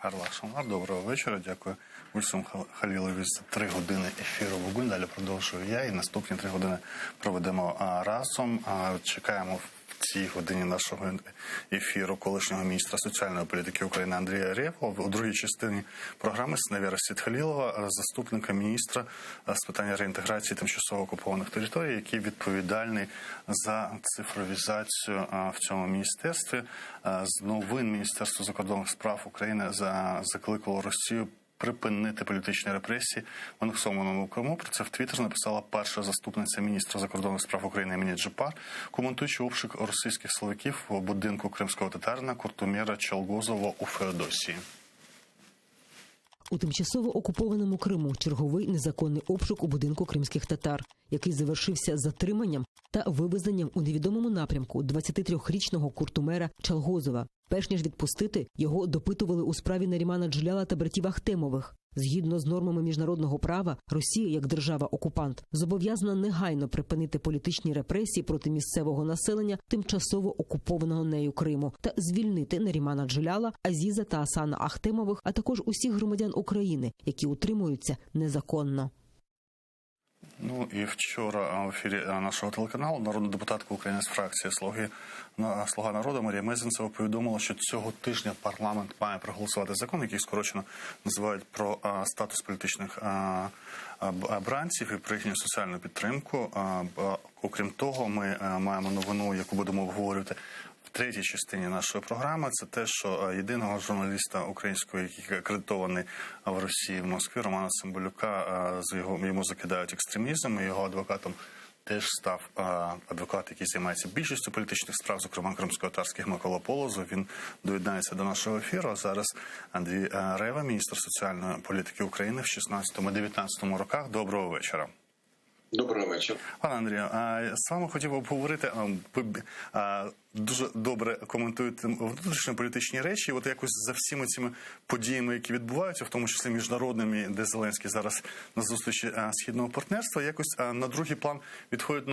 Харла Шамар. Доброго вечора. Дякую Ульсу Халілові за 3 години ефіру «Вогонь». Далі продовжую я, і наступні 3 години проведемо разом. Чекаємо в цій годині нашого ефіру колишнього міністра соціальної політики України Андрія Рєпова. У другій частині програми Синевіра Сітхалілова, заступника міністра з питання реінтеграції тимчасово окупованих територій, який відповідальний за цифровізацію в цьому міністерстві. З новин Міністерства закордонних справ України закликало Росію припинити політичні репресії в анексованому Криму. Про це в Твіттер написала перша заступниця міністра закордонних справ України Еміні Джипар, коментуючи обшук російських силовиків у будинку кримського татарина Куртуміра Чалгозова у Феодосії. У тимчасово окупованому Криму черговий незаконний обшук у будинку кримських татар, який завершився затриманням та вивезенням у невідомому напрямку 23-річного Куртумера Чалгозова. Перш ніж відпустити, його допитували у справі Нарімана Джеляла та братів Ахтемових. Згідно з нормами міжнародного права, Росія, як держава-окупант, зобов'язана негайно припинити політичні репресії проти місцевого населення тимчасово окупованого нею Криму та звільнити Нарімана Джеляла, Азіза та Асана Ахтемових, а також усіх громадян України, які утримуються незаконно. Ну і вчора в ефірі нашого телеканалу народна депутатка України з фракції «Слуга народу» Марія Мезенцева повідомила, що цього тижня парламент має проголосувати закон, який скорочено називають про статус політичних бранців і про їхню соціальну підтримку. Окрім того, ми маємо новину, яку будемо обговорювати в третій частині нашої програми. Це те, що єдиного журналіста українського, який акредитований в Росії, в Москві, Романа Цимбалюка, йому закидають екстремізм, і його адвокатом теж став адвокат, який займається більшістю політичних справ, зокрема кримсько-татарських, Микола Полозов. Він доєднається до нашого ефіру. А зараз Андрій Рева, міністр соціальної політики України в 16-19 роках. Доброго вечора. Доброго вечора. Пане Андрію, з вами хотів обговорити, ви дуже добре коментуєте внутрішньополітичні речі, от якось за всіми цими подіями, які відбуваються, в тому числі міжнародними, де Зеленський зараз на зустрічі східного партнерства, якось на другий план відходять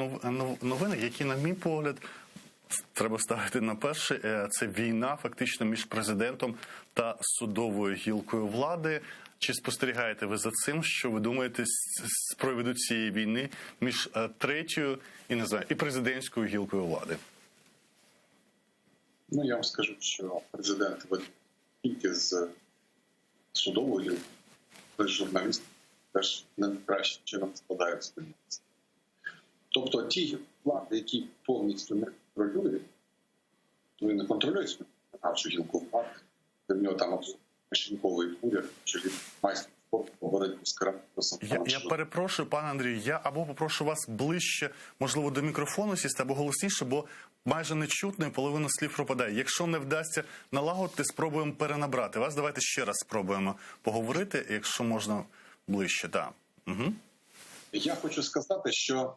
новини, які, на мій погляд, треба ставити на перший. Це війна фактично між президентом та судовою гілкою влади. Чи спостерігаєте ви за цим, що ви думаєте з приводу цієї війни між третьою і президентською гілкою влади? Ну, я вам скажу, що президент тільки з судовою гілкою, з журналістів, теж не краще чином складають спільниці. Тобто ті влади, які повністю не контролюють, то він не контролює свою нашу гілку влади, де в нього там Шинковий уряд, чи від майстер спорту поговорити з коронавірусом. Я перепрошую, пане Андрію, я або попрошу вас ближче, можливо, до мікрофону сісти, або голосніше, бо майже не чутно і половина слів пропадає. Якщо не вдасться налагодити, спробуємо перенабрати вас. Давайте ще раз спробуємо поговорити, якщо можна ближче. Так. Угу. Я хочу сказати, що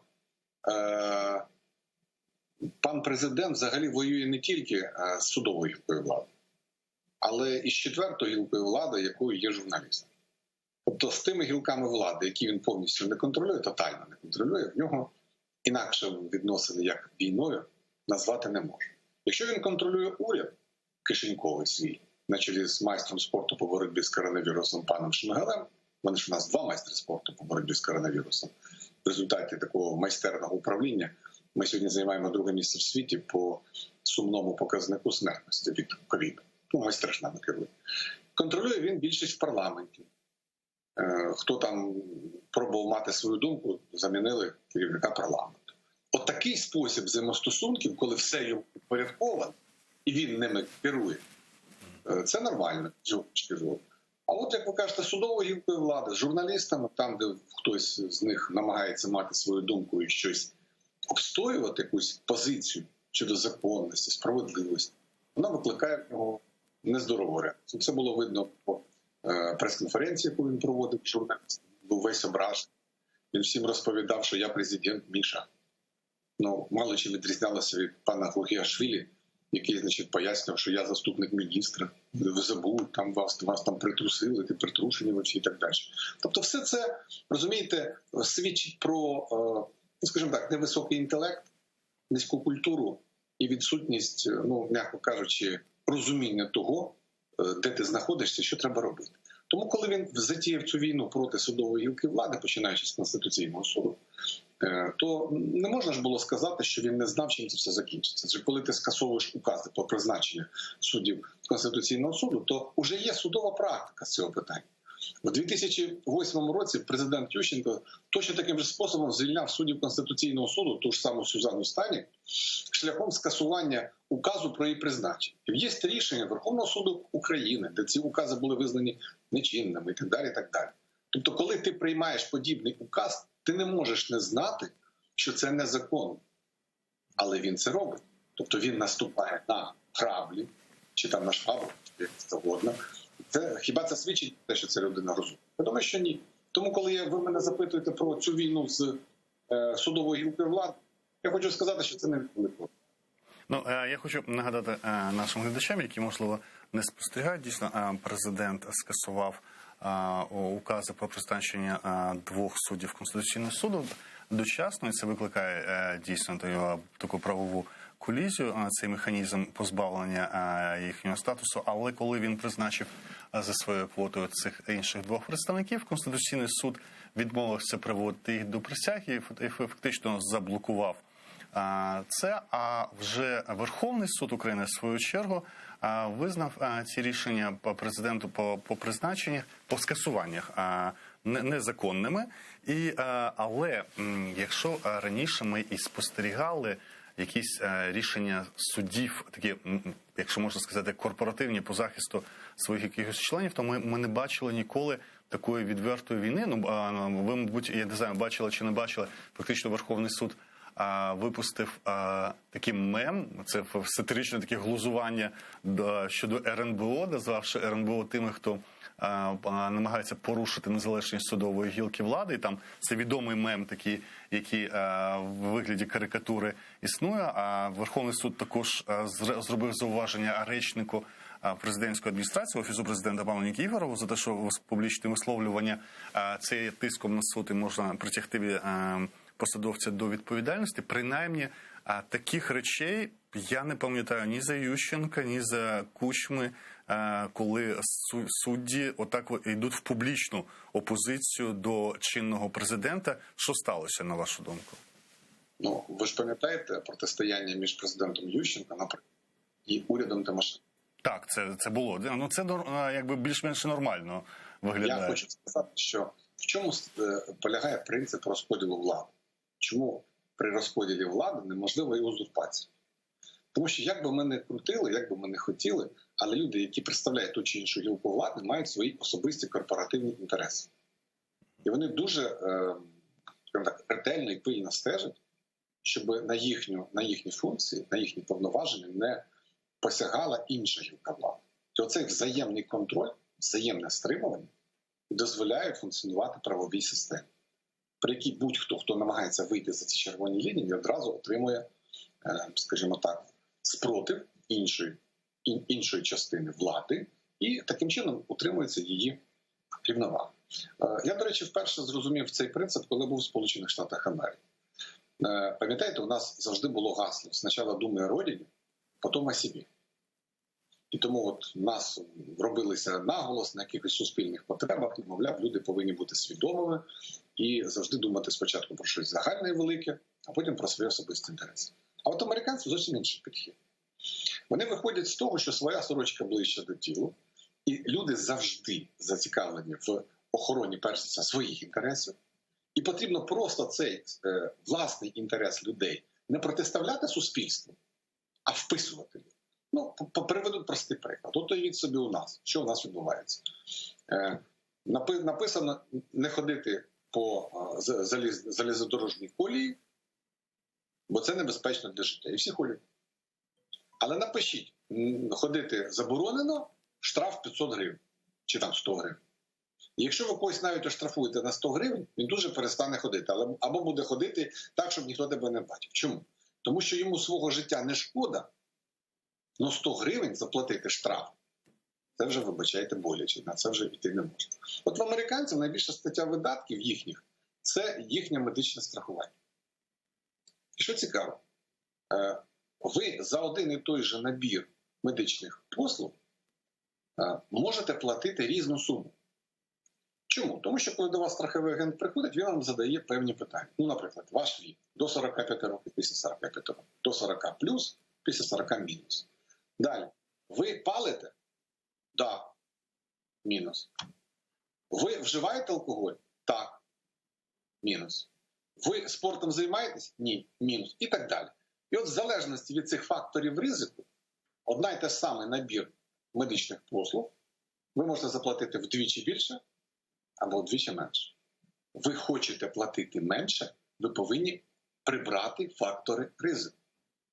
пан президент взагалі воює не тільки з судовою гілкою влади, але і з четвертою гілкою влади, якою є журналіст. Тобто з тими гілками влади, які він повністю не контролює, тотально не контролює, в нього інакше відносини, як війною, назвати не може. Якщо він контролює уряд кишеньковий свій, на чолі з майстром спорту по боротьбі з коронавірусом паном Шмигалем, вони ж у нас 2 майстри спорту по боротьбі з коронавірусом, в результаті такого майстерного управління ми сьогодні займаємо 2-е місце в світі по сумному показнику смертності від ковіду. Ну, майстер нами керує. Контролює він більшість в парламенті. Хто там пробував мати свою думку, замінили керівника парламенту. От такий спосіб взаємостосунків, коли все йому підпорядковано, і він ними керує, це нормально, з його точки зору. А от, як ви кажете, судовою гілкою влади, з журналістами, там, де хтось з них намагається мати свою думку і щось обстоювати, якусь позицію щодо законності, справедливості, вона викликає в нього нездорову реакцію. Це було видно по прес-конференції, яку він проводив, журналіст був весь ображений. Він всім розповідав, що я президент Міша. Ну, мало чим відрізнялося від пана Гугіашвілі, який, значить, пояснював, що я заступник міністра, ви забули, там вас там притрусили, ти притрушені ви всі і так далі. Тобто все це, розумієте, свідчить про, скажімо так, невисокий інтелект, низьку культуру і відсутність, ну, м'яко кажучи, розуміння того, де ти знаходишся, що треба робити. Тому, коли він затіяв цю війну проти судової гілки влади, починаючи з Конституційного суду, то не можна ж було сказати, що він не знав, чим це все закінчиться. Адже коли ти скасовуєш укази про призначення суддів Конституційного суду, то вже є судова практика з цього питання. У 2008 році президент Ющенко точно таким же способом звільняв суддів Конституційного суду, ту ж саму Сюзанну Станік, шляхом скасування указу про її призначення. І є рішення Верховного суду України, де ці укази були визнані нечинними і так далі, і так далі. Тобто, коли ти приймаєш подібний указ, ти не можеш не знати, що це незаконно. Але він це робить. Тобто він наступає на граблі, чи там на шпагу, як завгодно. Хіба це свідчить те, що це людина розумна? Я думаю, що ні. Тому, коли ви мене запитуєте про цю війну з судовою гілкою влади, я хочу сказати, що це не відповідно. Ну, я хочу нагадати нашим глядачам, які, можливо, не спостерігають. Дійсно, президент скасував укази про призначення 2 суддів Конституційного суду дочасно, і це викликає дійсно таку правову колізію, цей механізм позбавлення їхнього статусу. Але коли він призначив за своєю квотою цих інших 2 представників, Конституційний суд відмовився приводити їх до присяги і фактично заблокував це. А вже Верховний суд України, в свою чергу, визнав ці рішення по президенту по призначеннях, по скасуваннях незаконними. Але якщо раніше ми і спостерігали якісь рішення суддів, такі, якщо можна сказати, корпоративні по захисту своїх якихось членів, то ми не бачили ніколи такої відвертої війни. Ну, ви, мабуть, я не знаю, бачили чи не бачили, фактично Верховний суд випустив такий мем, це сатиричне таке глузування щодо РНБО, назвавши РНБО тими, хто намагається порушити незалежність судової гілки влади. І там це відомий мем такий, який в вигляді карикатури існує. А Верховний суд також зробив зауваження речнику президентської адміністрації, Офісу президента пану Нікіфорову, за те, що публічне висловлювання це є тиском на суд і можна притягти посадовця до відповідальності. Принаймні, таких речей я не пам'ятаю ні за Ющенка, ні за Кучми, коли судді отак йдуть в публічну опозицію до чинного президента. Що сталося, на вашу думку? Ну, ви ж пам'ятаєте протистояння між президентом Ющенка, наприклад, і урядом Тимошенко? Так, це було. Ну, це якби більш-менш нормально виглядає. Я хочу сказати, що в чому полягає принцип розподілу влади? Чому при розподілі влади неможлива і узурпація? Тому що як би ми не крутили, як би ми не хотіли, але люди, які представляють ту чи іншу гілку влади, мають свої особисті корпоративні інтереси. І вони дуже ретельно і пильно стежать, щоб на їхні функції, на їхні повноваження не посягала інша гілка влади. І оцей взаємний контроль, взаємне стримування дозволяє функціонувати правовій системі, при якій будь-хто, хто намагається вийти за ці червоні лінії, одразу отримує, скажімо так, спротив іншої частини влади, і таким чином утримується її рівновага. Я, до речі, вперше зрозумів цей принцип, коли був в Сполучених Штатах Америки. Пам'ятаєте, у нас завжди було гасло «Спочатку думай о родині, потім о собі». І тому от нас робилися наголос на якихось суспільних потребах, і, мовляв, люди повинні бути свідомими і завжди думати спочатку про щось загальне і велике, а потім про свої особисті інтереси. А от американці зовсім інший підхід. Вони виходять з того, що своя сорочка ближче до тіла, і люди завжди зацікавлені в охороні, перш за все, своїх інтересів. І потрібно просто цей власний інтерес людей не протиставляти суспільству, а вписувати його. Ну, приведу простий приклад. От уявіть собі у нас. Що у нас відбувається? Написано не ходити по залізодорожній колії, бо це небезпечно для життя. І всі ходять. Але напишіть, ходити заборонено, штраф 500 гривень. Чи там 100 гривень. І якщо ви когось навіть оштрафуєте на 100 гривень, він дуже перестане ходити. Або буде ходити так, щоб ніхто тебе не бачив. Чому? Тому що йому свого життя не шкода, але 100 гривень заплатити штраф, це вже, вибачайте, боляче, на це вже йти не можна. От в американців найбільша стаття видатків їхніх – це їхнє медичне страхування. І що цікаво, ви за один і той же набір медичних послуг можете платити різну суму. Чому? Тому що коли до вас страховий агент приходить, він вам задає певні питання. Ну, наприклад, ваш вік до 45 років, після 45 років, до 40 плюс, після 40 мінус. Далі. Ви палите? Да. Мінус. Ви вживаєте алкоголь? Так. Мінус. Ви спортом займаєтесь? Ні. Мінус. І так далі. І от в залежності від цих факторів ризику, одна й те самий набір медичних послуг ви можете заплатити вдвічі більше або вдвічі менше. Ви хочете платити менше, ви повинні прибрати фактори ризику.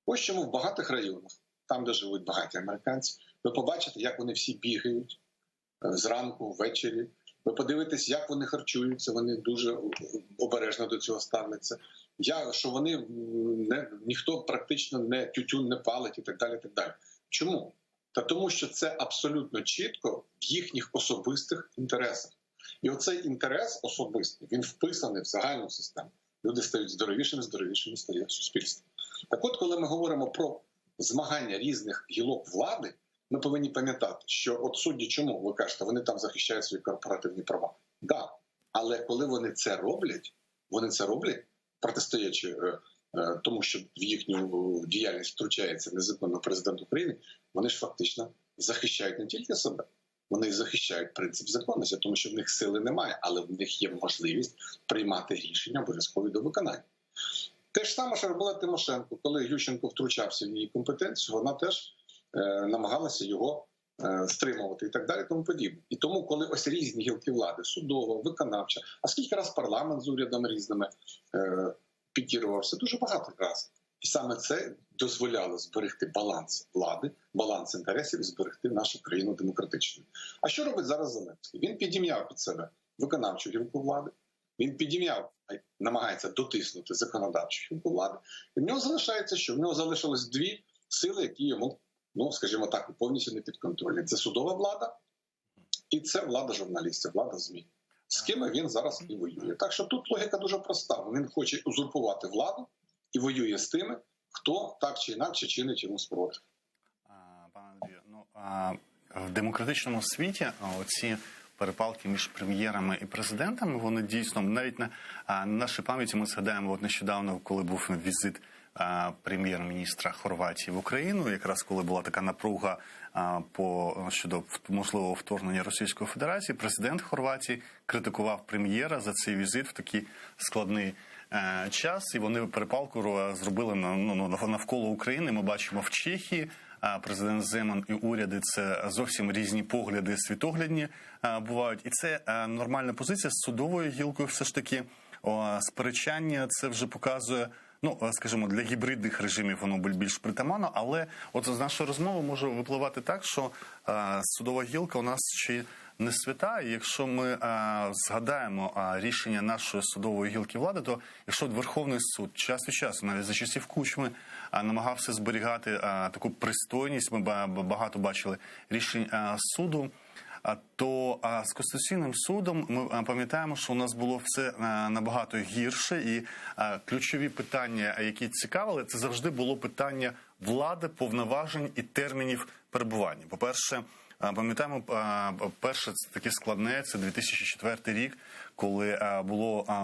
Ось чому в багатих районах, там, де живуть багаті американці, ви побачите, як вони всі бігають зранку, ввечері. Ви подивитесь, як вони харчуються, вони дуже обережно до цього ставляться. Що вони ніхто практично не тютюн не палить і так далі. Так далі. Чому? Та тому, що це абсолютно чітко в їхніх особистих інтересах. І оцей інтерес особистий, він вписаний в загальну систему. Люди стають здоровішими стає суспільство. Так от, коли ми говоримо про змагання різних гілок влади, ми повинні пам'ятати, що от судді чому, ви кажете, вони там захищають свої корпоративні права. Да. Але коли вони це роблять, протистоячи тому, що в їхню діяльність втручається незаконно президент України, вони ж фактично захищають не тільки себе, вони захищають принцип законності, тому що в них сили немає, але в них є можливість приймати рішення обов'язкові до виконання. Те ж саме, що робила Тимошенко, коли Ющенко втручався в її компетенцію, вона теж намагалася його стримувати і так далі, тому подібне. І тому, коли ось різні гілки влади, судова, виконавча, а скільки раз парламент з урядами різними підтірувався, дуже багато разів. І саме це дозволяло зберегти баланс влади, баланс інтересів і зберегти нашу країну демократичною. А що робить зараз Зеленський? Він підім'яв під себе виконавчу гілку влади, він підім'яв, намагається дотиснути законодавчу гілку влади. І в нього залишається що? В нього залишилось дві сили, які йому, скажімо так, повністю не підконтрольні. Це судова влада і це влада журналістів, влада ЗМІ. З ким він зараз і воює. Так що тут логіка дуже проста. Він хоче узурпувати владу і воює з тими, хто так чи інакше чинить йому спротив. Пане Андрію, в демократичному світі оці перепалки між прем'єрами і президентами, вони дійсно, навіть на нашій пам'яті ми згадаємо, нещодавно, коли був візит прем'єр-міністра Хорватії в Україну, якраз коли була така напруга щодо можливого вторгнення Російської Федерації, президент Хорватії критикував прем'єра за цей візит в такий складний час, і вони перепалку зробили навколо України. Ми бачимо в Чехії, президент Земан і уряди – це зовсім різні погляди, світоглядні бувають. І це нормальна позиція з судовою гілкою все ж таки. Сперечання це вже показує, скажімо, для гібридних режимів воно більш притаманно, але от з нашої розмови може випливати так, що судова гілка у нас ще не свята, і якщо ми згадаємо рішення нашої судової гілки влади, то якщо Верховний суд час від часу, навіть за часів Кучми, намагався зберігати таку пристойність, ми багато бачили рішень суду, то з Конституційним судом ми пам'ятаємо, що у нас було все набагато гірше, і ключові питання, які цікавили, це завжди було питання влади, повноважень і термінів перебування. По-перше, пам'ятаємо, перше таке складне, це 2004 рік, коли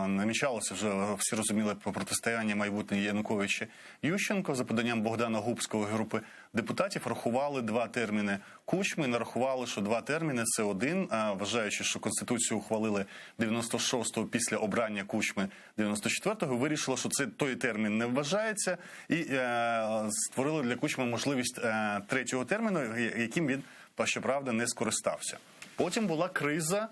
намічалося вже, всі розуміли, про протистояння майбутнє Януковича Ющенко. За поданням Богдана Губського групи депутатів рахували 2 терміни Кучми, нарахували, що 2 терміни – це один, вважаючи, що Конституцію ухвалили 96-го після обрання Кучми 94-го, вирішили, що це той термін не вважається, і створили для Кучми можливість 3-го терміну, яким він, щоправда, не скористався. Потім була криза,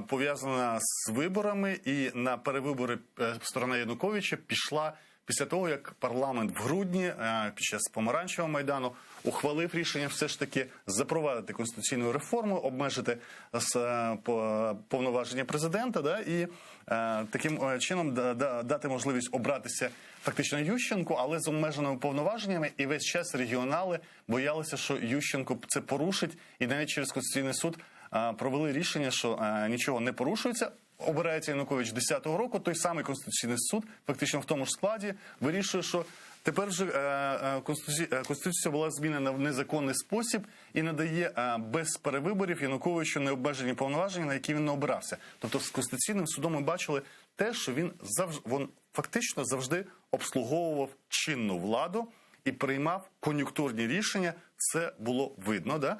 пов'язана з виборами, і на перевибори сторона Януковича пішла після того, як парламент в грудні під час Помаранчевого майдану ухвалив рішення все ж таки запровадити конституційну реформу, обмежити повноваження президента, і таким чином дати можливість обратися фактично Ющенку, але з обмеженими повноваженнями, і весь час регіонали боялися, що Ющенко це порушить, і навіть через Конституційний суд провели рішення, що нічого не порушується. Обирається Янукович 10-го року, той самий Конституційний суд, фактично в тому ж складі, вирішує, що Тепер вже Конституція була змінена в незаконний спосіб і надає без перевиборів Януковичу необмежені повноваження, на які він не обирався. Тобто з Конституційним судом ми бачили те, що він фактично завжди обслуговував чинну владу і приймав кон'юнктурні рішення. Це було видно, да?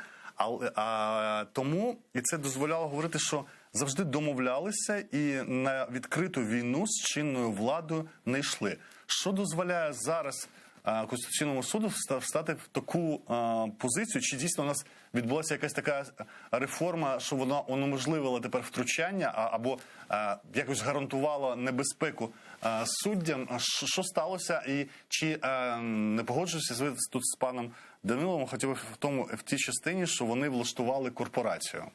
Тому і це дозволяло говорити, що завжди домовлялися і на відкриту війну з чинною владою не йшли. Що дозволяє зараз Конституційному суду встати в таку позицію? Чи дійсно у нас відбулася якась така реформа, що вона унеможливила тепер втручання або якось гарантувала небезпеку суддям? Що сталося? І чи не погоджуєтеся тут з паном Даниловим, хоча б в тій частині, що вони влаштували корпорацію?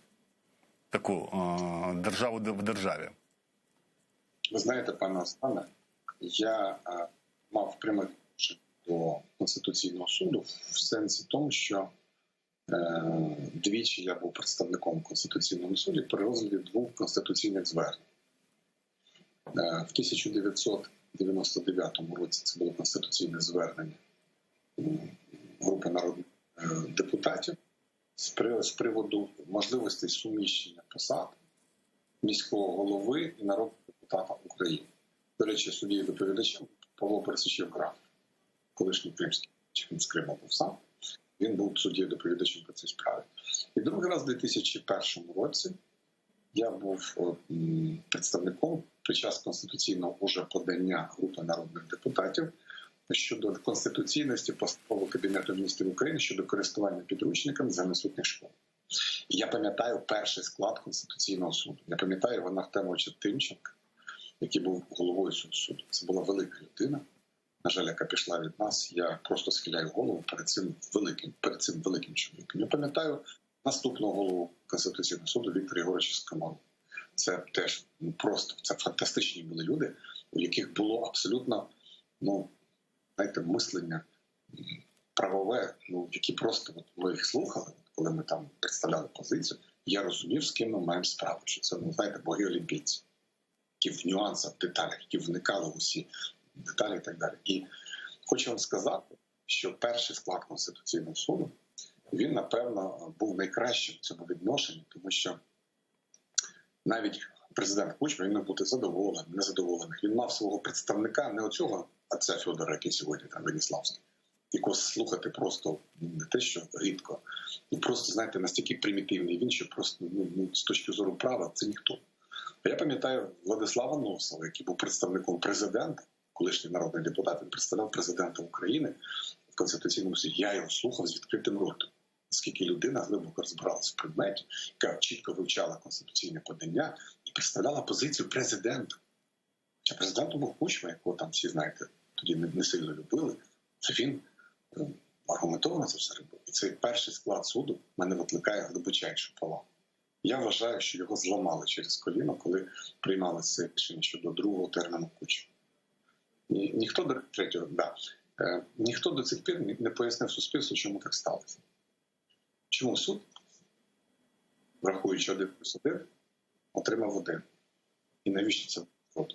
Таку державу в державі. Ви знаєте, пане Остане, я мав пряме до Конституційного суду в сенсі тому, що двічі я був представником в Конституційному суді при розгляді 2 конституційних звернень. В 1999 році це було конституційне звернення групи народних депутатів з приводу можливості суміщення посад міського голови і народного депутата України. До речі, суддею доповідачем Павло Борисович Граф, колишній кримський, він з Криму був сам, він був суддею доповідачем по цій справі. І другий раз у 2001 році я був представником під час конституційного уже подання групи народних депутатів щодо конституційності постанови Кабінету міністрів України щодо користування підручниками загальноосвітніх школ. І я пам'ятаю перший склад Конституційного суду. Я пам'ятаю Івана Артемовича Тимченка, який був головою суду. Це була велика людина, на жаль, яка пішла від нас. Я просто схиляю голову перед цим великим чоловіком. Я пам'ятаю наступного голову Конституційного суду Віктора Єгоровича Скомороху. Це теж це фантастичні були люди, у яких було абсолютно, мислення правове, які просто ми їх слухали, коли ми там представляли позицію. Я розумів, з ким ми маємо справу, що це, боги олімпійці, які в нюансах, деталях, які вникали в усі деталі і так далі. І хочу вам сказати, що перший склад Конституційного суду, він, напевно, був найкращим в цьому відношенні, тому що навіть президент Кучма, він мав бути задоволений, незадоволений. Він мав свого представника, не оцього отця Федора, який сьогодні там Веніславський, якого слухати просто не те, що рідко, і просто, настільки примітивний він, що просто з точки зору права це ніхто. А я пам'ятаю Владислава Носова, який був представником президента, колишній народний депутат, він представляв президента України в Конституційному суді. Я його слухав з відкритим ротом. Оскільки людина глибоко розбиралася в предметі, яка чітко вивчала конституційне подання і представляла позицію президента. А президентом був Кучма, якого там всі, тоді не сильно любили. Це він аргументовано це все робив. І цей перший склад суду мене викликає глибочайшу повагу. Я вважаю, що його зламали через коліно, коли приймали це рішення щодо другого терміну Кучми. І ніхто до цих пір не пояснив суспільству, чому так сталося. Чому суд, врахуючи 1+1, отримав 1? І навіщо це було?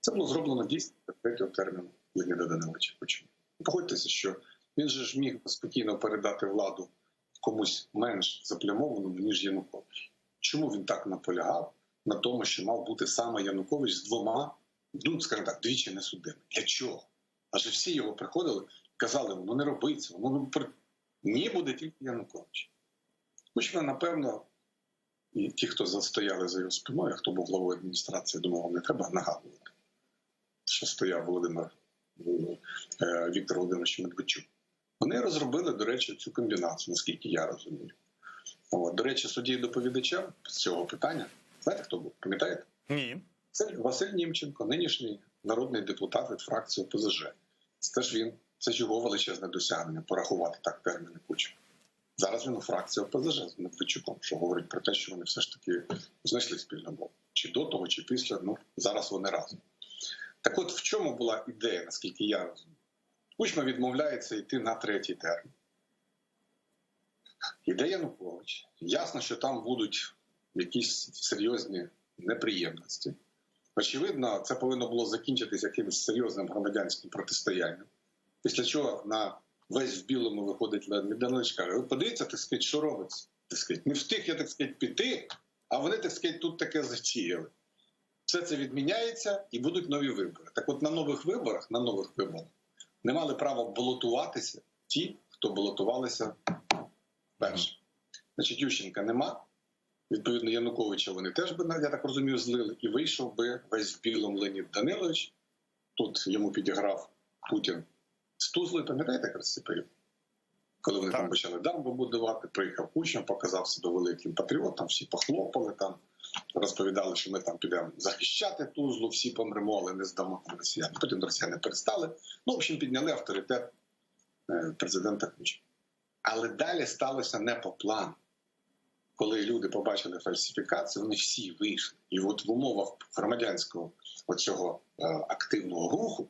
Це було зроблено дійсно до третього терміну Леоніда Даниловича Кучми. Погодьтеся, що він же ж міг спокійно передати владу комусь менш заплямованому, ніж Янукович. Чому він так наполягав на тому, що мав бути саме Янукович з 2, двічі не судимими? Для чого? Адже всі його приходили і казали, не роби це, ні, буде тільки Янукович. Кучма, напевно, і ті, хто застояли за його спиною, хто був главою адміністрації, думав, вам не треба нагадувати, що стояв Віктор Володимирович Медведчук. Вони розробили, до речі, цю комбінацію, наскільки я розумію. До речі, суддею доповідачем з цього питання, знаєте, хто був? Пам'ятаєте? Ні. Це Василь Німченко, нинішній народний депутат від фракції ОПЗЖ. Це теж він. Це ж його величезне досягнення – порахувати так терміни Кучми. Зараз він у фракції ОПЗЖ з Медведчуком, що говорить про те, що вони все ж таки знайшли спільну мову. Чи до того, чи після, зараз вони разом. Так от, в чому була ідея, наскільки я розумію? Кучма відмовляється йти на 3-й термін. Іде Янукович. Ясно, що там будуть якісь серйозні неприємності. Очевидно, це повинно було закінчитися якимось серйозним громадянським протистоянням. Після чого на весь в білому виходить Леонід Данилович, каже: ви подивіться, так сказати, що робиться. Так сказати, не встиг я, так сказати, піти, а вони, так сказати, тут таке затіяли. Все це відміняється і будуть нові вибори. Так от на нових виборах не мали права балотуватися ті, хто балотувалися перші. Значить, Ющенка нема. Відповідно, Януковича вони теж би, я так розумію, злили. І вийшов би весь в білому Леонід Данилович. Тут йому підіграв Путін з Тузлою. Пам'ятаєте, якраз цей період? Коли вони там почали дамбу будувати, приїхав Кучма, показав себе великим патріотом, всі похлопали там, розповідали, що ми там підемо захищати Тузлу, всі помремо, але не здамо росіян. Потім росіяни перестали. Ну, в общем, підняли авторитет президента Кучми. Але далі сталося не по плану. Коли люди побачили фальсифікацію, вони всі вийшли. І от в умовах громадянського оцього активного руху,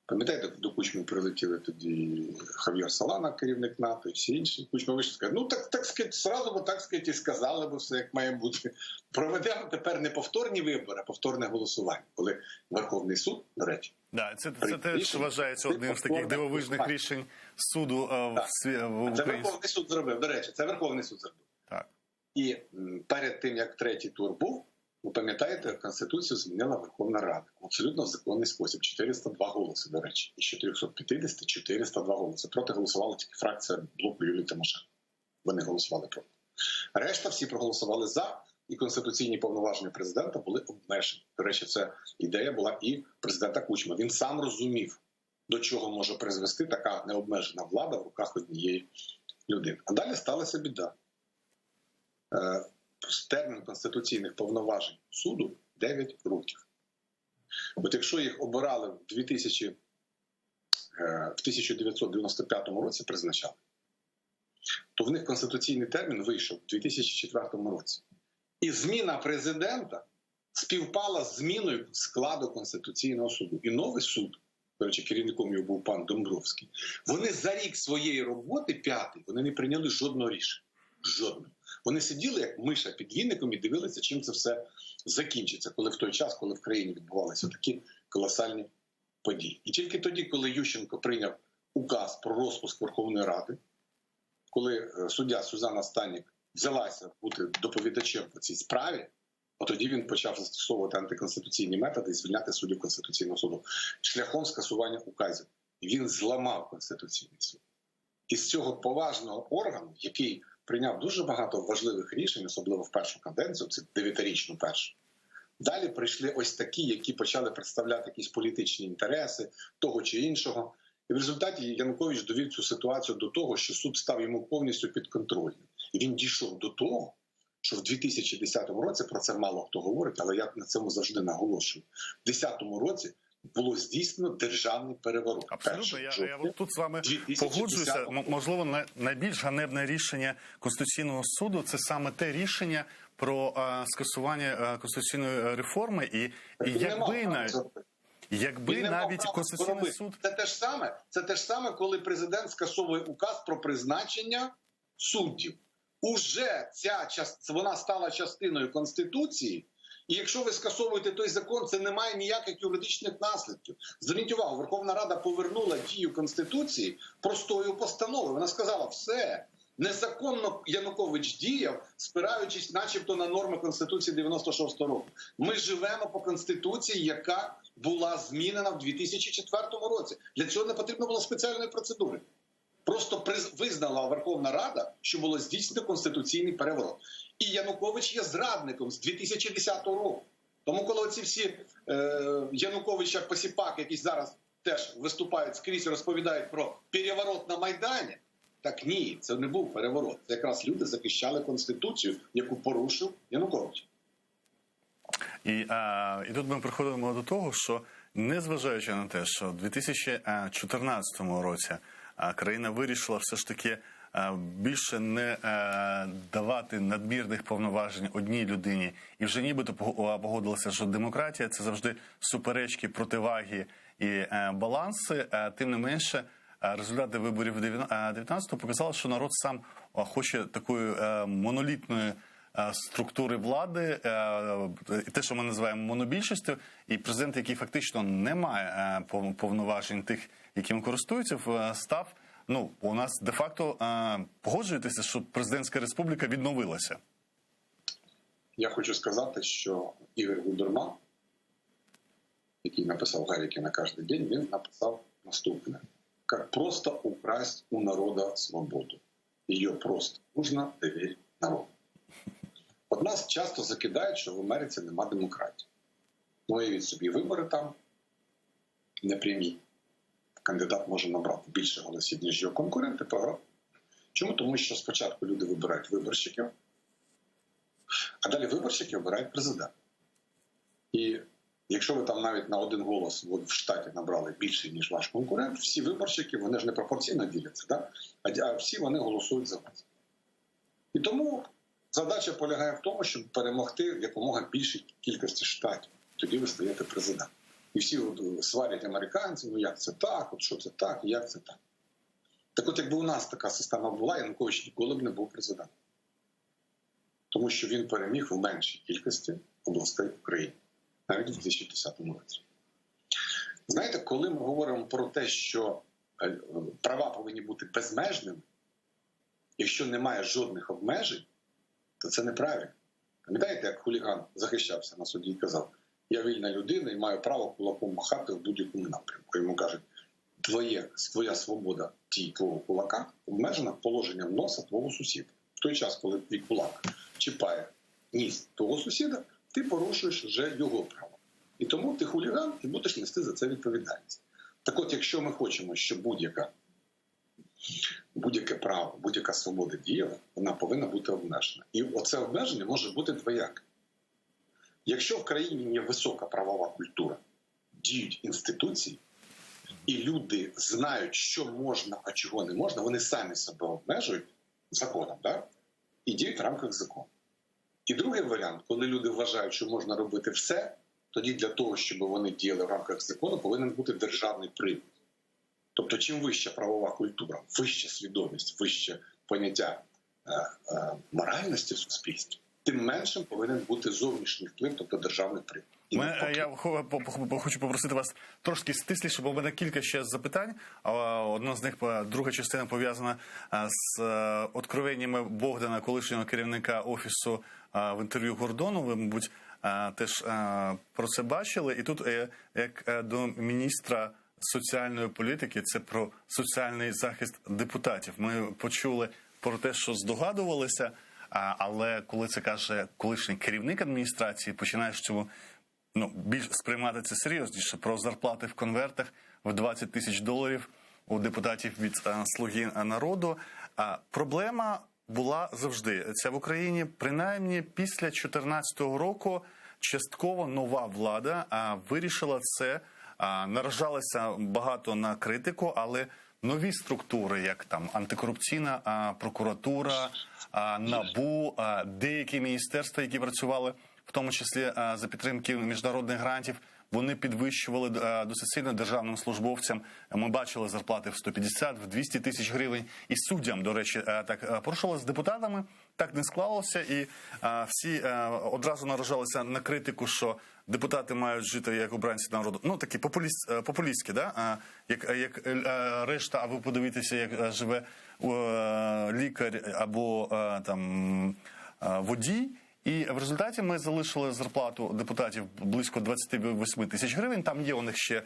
пам'ятаєте, до Кучми прилетіли тоді Хав'єр Солана, керівник НАТО, і всі інші. Кучма вийшов і сказав: ну так сказати, сразу бо так сказати, і сказали б все, як має бути. Проведемо тепер не повторні вибори, а повторне голосування. Коли Верховний суд, до речі, це теж вважається одним з таких дивовижних рішень суду в Україні. Це Верховний суд зробив, до речі, це Верховний суд зробив. Так. І перед тим, як третій тур був, ви пам'ятаєте, Конституцію змінила Верховна Рада. Абсолютно в законний спосіб. 402 голоси, до речі. І з 450 – 402 голоси. Проти голосувала тільки фракція блоку Юлії Тимошенко. Вони голосували проти. Решта всі проголосували за, і конституційні повноваження президента були обмежені. До речі, це ідея була і президента Кучми. Він сам розумів, до чого може призвести така необмежена влада в руках однієї людини. А далі сталася біда. Термін конституційних повноважень суду 9 років. От якщо їх обирали в 1995 році, призначали, то в них конституційний термін вийшов у 2004 році. І зміна президента співпала з зміною складу Конституційного суду. І новий суд, до речі, керівником його був пан Домбровський, вони за рік своєї роботи, п'ятий, вони не прийняли жодного рішення. Жодного. Вони сиділи, як миша під віником, і дивилися, чим це все закінчиться, коли в той час, коли в країні відбувалися такі колосальні події. І тільки тоді, коли Ющенко прийняв указ про розпуск Верховної Ради, коли суддя Сюзанна Станік взялася бути доповідачем по цій справі, от тоді він почав застосовувати антиконституційні методи і звільняти суддів Конституційного суду шляхом скасування указів. Він зламав Конституційний суд. І з цього поважного органу, який прийняв дуже багато важливих рішень, особливо в першу каденцію, це 9-річну першу. Далі прийшли ось такі, які почали представляти якісь політичні інтереси того чи іншого. І в результаті Янукович довів цю ситуацію до того, що суд став йому повністю підконтрольним. І він дійшов до того, що в 2010 році, про це мало хто говорить, але я на цьому завжди наголошую, в 2010 році було здійснено державний переворот. Абсолютно, я тут з вами погоджуюся. Можливо, найбільш ганебне рішення Конституційного суду – це саме те рішення про скасування конституційної реформи. І якби навіть Конституційний суд... Це те ж саме, коли президент скасовує указ про призначення суддів. Уже вона стала частиною Конституції, і якщо ви скасовуєте той закон, це не має ніяких юридичних наслідків. Зверніть увагу, Верховна Рада повернула дію Конституції простою постановою. Вона сказала: все, незаконно Янукович діяв, спираючись начебто на норми Конституції 96-го року. Ми живемо по Конституції, яка була змінена в 2004 році. Для цього не потрібно було спеціальної процедури. Просто визнала Верховна Рада, що було здійснено конституційний переворот. І Янукович є зрадником з 2010 року. Тому коли оці всі Януковича посіпаки, які зараз теж виступають скрізь і розповідають про переворот на Майдані, так ні, це не був переворот. Це якраз люди захищали Конституцію, яку порушив Янукович. І тут ми приходимо до того, що незважаючи на те, що в 2014 році країна вирішила все ж таки більше не давати надмірних повноважень одній людині. І вже нібито погодилося, що демократія – це завжди суперечки, противаги і баланси. Тим не менше, результати виборів 19-го показали, що народ сам хоче такої монолітної структури влади, те, що ми називаємо монобільшістю, і президент, який фактично не має повноважень тих, якими користуються, став, ну, у нас де-факто погоджуєтеся, що президентська республіка відновилася. Я хочу сказати, що Ігор Гудерман, який написав «Гаріки на кожен день», він написав наступне. «Как просто украсть у народа свободу. Ее просто нужно доверить народу». От нас часто закидають, що в Америці нема демократії. Ну, уявіть собі, вибори там непрямі. Кандидат може набрати більше голосів, ніж його конкуренти, програв. Чому? Тому що спочатку люди вибирають виборщиків, а далі виборщики обирають президента. І якщо ви там навіть на один голос в штаті набрали більше, ніж ваш конкурент, всі виборщики, вони ж не пропорційно діляться, да? А всі вони голосують за вас. І тому задача полягає в тому, щоб перемогти в якомога більшій кількості штатів. Тоді ви стаєте президентом. І всі сварять американців, ну як це так, от що це так, як це так. Так от якби у нас така система була, Янукович ніколи б не був президентом. Тому що він переміг в меншій кількості областей України, навіть у 2010 році. Знаєте, коли ми говоримо про те, що права повинні бути безмежними, якщо немає жодних обмежень, то це неправильно. Пам'ятаєте, як хуліган захищався на суді і казав, я вільна людина і маю право кулаком махати в будь-якому напрямку. Йому кажуть, твоя свобода дій твого кулака обмежена положенням носа твого сусіда. В той час, коли твій кулак чіпає ніс твого сусіда, ти порушуєш вже його право. І тому ти хуліган і будеш нести за це відповідальність. Так от, якщо ми хочемо, щоб будь-яке право, будь-яка свобода діяла, вона повинна бути обмежена. І оце обмеження може бути двояке. Якщо в країні є висока правова культура, діють інституції, і люди знають, що можна, а чого не можна, вони самі себе обмежують законом, да? І діють в рамках закону. І другий варіант, коли люди вважають, що можна робити все, тоді для того, щоб вони діяли в рамках закону, повинен бути державний привід. Тобто, чим вища правова культура, вища свідомість, вище поняття моральності в суспільстві, тим меншим повинен бути зовнішній вплив, тобто державний привід. Я хочу попросити вас трошки стисліше, бо в мене кілька ще запитань. Одна з них, друга частина, пов'язана з откровеннями Богдана, колишнього керівника Офісу в інтерв'ю Гордону. Ви, мабуть, теж про це бачили. І тут, як до міністра соціальної політики, це про соціальний захист депутатів. Ми почули про те, що здогадувалися, але коли це каже колишній керівник адміністрації, починаєш цьому більш сприймати це серйозніше. Про зарплати в конвертах в $20 тисяч у депутатів від «Слуги народу». Проблема була завжди. Це в Україні, принаймні, після 2014 року частково нова влада вирішила це. Наражалася багато на критику, але нові структури, як там антикорупційна прокуратура, НАБУ, деякі міністерства, які працювали в тому числі за підтримки міжнародних грантів, вони підвищували досить сильно державним службовцям. Ми бачили зарплати в 150, в 200 тисяч гривень. І суддям, до речі, так порушували. З депутатами так не склалося. І всі одразу наражалися на критику, що депутати мають жити як обранці народу. Ну, такі популістські, да? Як решта, а ви подивіться, як живе лікар або там водій. І в результаті ми залишили зарплату депутатів близько 28 тисяч гривень. Там є у них ще